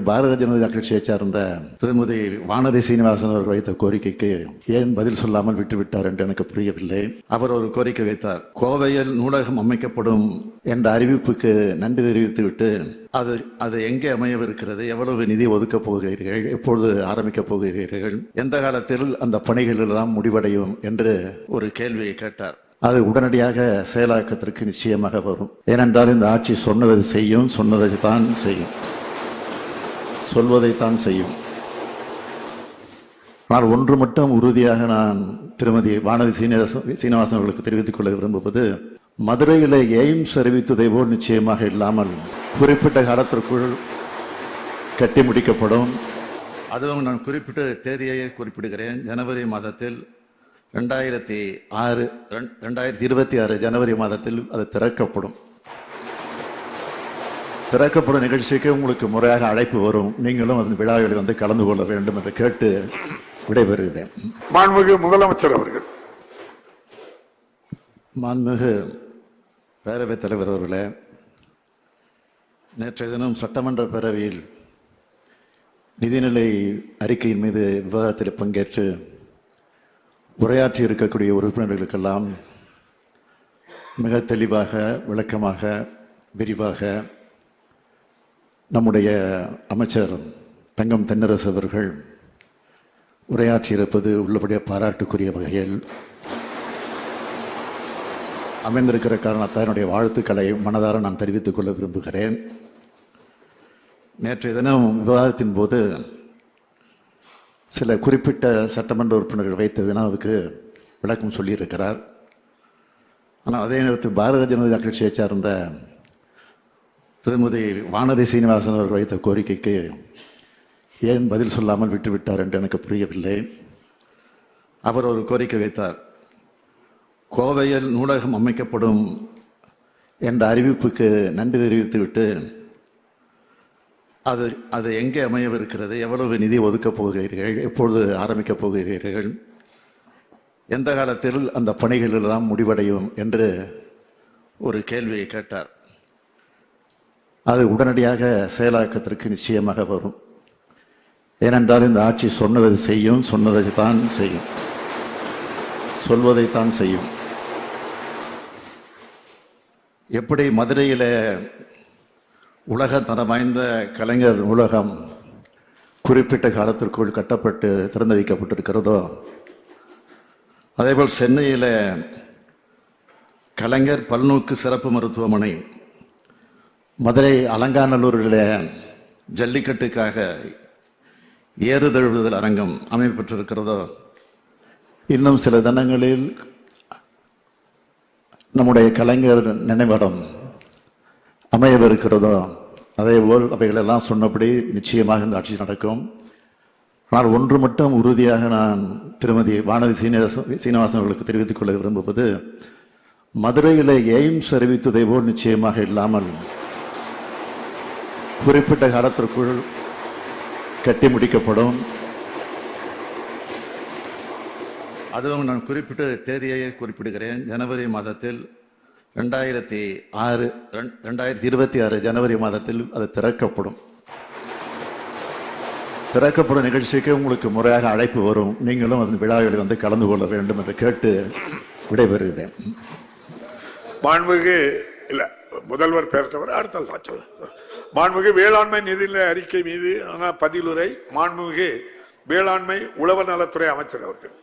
பாரதிய ஜனதா கட்சியை சார்ந்த திருமதி வானதி சீனிவாசன் அவர்கள் வைத்த கோரிக்கைக்கு ஏன் பதில் சொல்லாமல் விட்டுவிட்டார் என்று எனக்கு புரியவில்லை. அவர் ஒரு கோரிக்கை வைத்தார். கோவையில் நூலகம் அமைக்கப்படும் என்ற அறிவிப்புக்கு நன்றி தெரிவித்துவிட்டு அது எங்கே அமையவிருக்கிறது, எவ்வளவு நிதி ஒதுக்கப் போகிறீர்கள், எப்பொழுது ஆரம்பிக்கப் போகிறீர்கள், எந்த காலத்தில் அந்த பணிகள் எல்லாம் முடிவடையும் என்று ஒரு கேள்வியை கேட்டார். அது உடனடியாக செயலாக்கத்திற்கு நிச்சயமாக வரும். ஏனென்றால் இந்த ஆட்சி சொன்னதை செய்யும், சொன்னதைத்தான் செய்யும், சொல்வதைத்தான் செய்யும். ஆனால் ஒன்று மட்டும் உறுதியாக நான் திருமதி வானதி சீனிவாசன் அவர்களுக்கு தெரிவித்துக் கொள்ள விரும்புவது, மதுரையில் எய்ம்ஸ் அறிவித்ததை போல் நிச்சயமாக இல்லாமல் குறிப்பிட்ட காலத்திற்குள் கட்டி முடிக்கப்படும். அதுவும் நான் குறிப்பிட்ட தேதியை குறிப்பிடுகிறேன். ஜனவரி மாதத்தில் 2026 ஜனவரி மாதத்தில் அது திறக்கப்படும். திறக்கப்படும் நிகழ்ச்சிக்கு உங்களுக்கு முறையாக அழைப்பு வரும். நீங்களும் அந்த விழாவில் வந்து கலந்து கொள்ள வேண்டும் என்று கேட்டு விடைபெறுகிறேன். மாண்புமிகு முதலமைச்சர் அவர்கள். மாண்புமிகு பேரவைத் தலைவர் அவர்களே, நேற்றைய தினம் சட்டமன்ற பேரவையில் நிதிநிலை அறிக்கையின் மீது விவாதத்தில் பங்கேற்று உரையாற்றி இருக்கக்கூடிய உறுப்பினர்களுக்கெல்லாம் மிக தெளிவாக, விளக்கமாக, விரிவாக நம்முடைய அமைச்சர் தங்கம் தென்னரசு அவர்கள் உரையாற்றியிருப்பது உள்ளபடியே பாராட்டுக்குரிய வகையில் அமைந்திருக்கிற காரணத்தால் என்னுடைய வாழ்த்துக்களை மனதார நான் தெரிவித்துக் கொள்ள விரும்புகிறேன். நேற்றைய தினம் விவாதத்தின் போது சில குறிப்பிட்ட சட்டமன்ற உறுப்பினர்கள் வைத்த வினாவுக்கு விளக்கம் சொல்லியிருக்கிறார். ஆனால் அதே நேரத்தில் பாரதிய ஜனதா கட்சியை சார்ந்த திருமதி வானதி சீனிவாசன் அவர்கள் வைத்த கோரிக்கைக்கு ஏன் பதில் சொல்லாமல் விட்டுவிட்டார் என்று எனக்கு புரியவில்லை. அவர் ஒரு கோரிக்கை வைத்தார். கோவையில் நூலகம் அமைக்கப்படும் என்ற அறிவிப்புக்கு நன்றி தெரிவித்துவிட்டு அது எங்கே அமையவிருக்கிறது, எவ்வளவு நிதி ஒதுக்கப் போகிறீர்கள், எப்பொழுது ஆரம்பிக்கப் போகிறீர்கள், எந்த காலத்தில் அந்த பணிகள் எல்லாம் முடிவடையும் என்று ஒரு கேள்வியை கேட்டார். அது உடனடியாக செயலாக்கத்திற்கு நிச்சயமாக வரும். ஏனென்றால் இந்த ஆட்சி சொன்னதை செய்யும், சொன்னதைத்தான் செய்யும், சொல்வதைத்தான் செய்யும். எப்படி மதுரையில் உலக தரம் வாய்ந்த கலைஞர் நூலகம் குறிப்பிட்ட காலத்திற்குள் கட்டப்பட்டு திறந்து வைக்கப்பட்டிருக்கிறதோ, அதேபோல் சென்னையில் கலைஞர் பல்நோக்கு சிறப்பு மருத்துவமனை, மதுரை அலங்காநல்லூரில் ஜல்லிக்கட்டுக்காக ஏறுதழுவுதல் அரங்கம் அமைக்கப்பட்டிருக்கிறதோ, இன்னும் சில தினங்களில் நம்முடைய கலைஞர் நினைவிடம் அமையவிருக்கிறதோ, அதேபோல் அவைகளெல்லாம் சொன்னபடி நிச்சயமாக இந்த ஆட்சி நடக்கும். ஆனால் ஒன்று மட்டும் உறுதியாக நான் திருமதி வானதி சீனிவாசன் அவர்களுக்கு தெரிவித்துக் கொள்ள விரும்புவது, மதுரையில் எய்ம்ஸ் அறிவித்ததை போல் நிச்சயமாக இல்லாமல் குறிப்பிட்ட காலத்திற்குள் கட்டி முடிக்கப்படும். அதுவும் நான் குறிப்பிட்ட தேதியை குறிப்பிடுகிறேன். ஜனவரி மாதத்தில் 2026 ஜனவரி மாதத்தில் அது திறக்கப்படும். திறக்கப்படும் நிகழ்ச்சிக்கு உங்களுக்கு முறையாக அழைப்பு வரும். நீங்களும் அந்த விழாவில் வந்து கலந்து கொள்ள வேண்டும் என்று கேட்டு விடைபெறுகிறேன். மாண்புமிகு முதல்வர் பேசுறவர் அடுத்த மாண்புமிகு வேளாண்மை நிதிநிலை அறிக்கை மீது பதிலுரை மாண்புமிகு வேளாண்மை உழவர் நலத்துறை அமைச்சர் அவர்கள்.